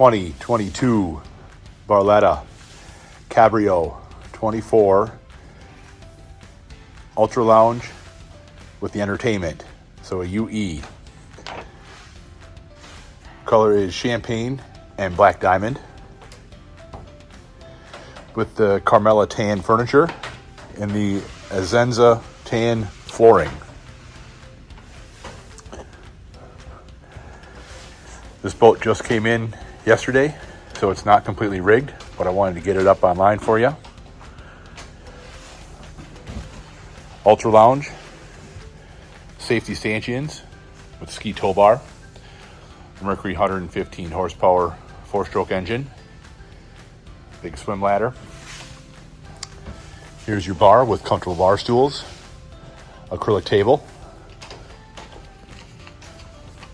2022 Barletta Cabrio 24 Ultra Lounge with the entertainment, so a UE. Color is champagne and black diamond with the Carmela tan furniture and the Azenza tan flooring. This boat just came in yesterday, so it's not completely rigged, but I wanted to get it up online for you. Ultra Lounge, safety stanchions with ski tow bar, Mercury 115 horsepower 4-stroke engine, big swim ladder. Here's your bar with comfortable bar stools, acrylic table,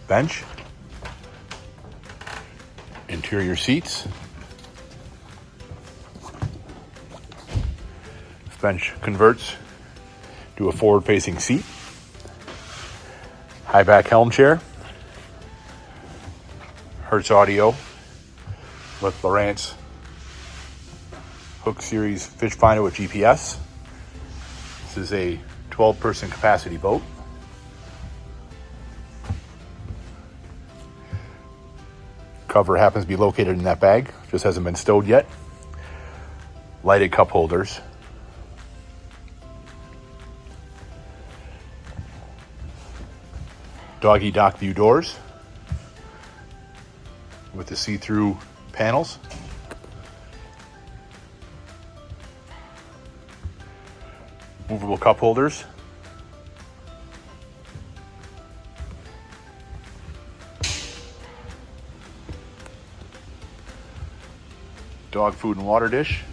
bench, interior seats. This bench converts to a forward-facing seat. High back helm chair. Hertz audio with Lowrance Hook Series fish finder with GPS. This is a 12-person capacity boat. Cover happens to be located in that bag, just hasn't been stowed yet. Lighted cup holders. Doggy dock view doors with the see-through panels. Movable cup holders. Dog food and water dish.